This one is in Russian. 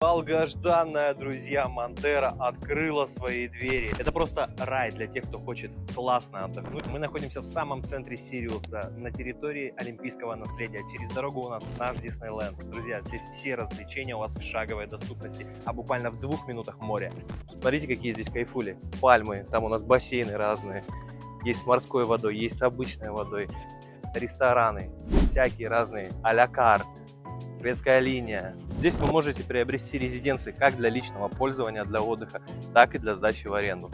Долгожданная, друзья, Монтера открыла свои двери. Это просто рай для тех, кто хочет классно отдохнуть. Мы находимся в самом центре Сириуса, на территории Олимпийского наследия. Через дорогу у нас наш Диснейленд. Друзья, здесь все развлечения у вас в шаговой доступности, а буквально в 2 минутах море. Смотрите, какие здесь кайфули. Пальмы, там у нас бассейны разные. Есть с морской водой, есть с обычной водой. Рестораны, всякие разные, а-ля карт. Шведская линия. Здесь вы можете приобрести резиденции как для личного пользования, для отдыха, так и для сдачи в аренду.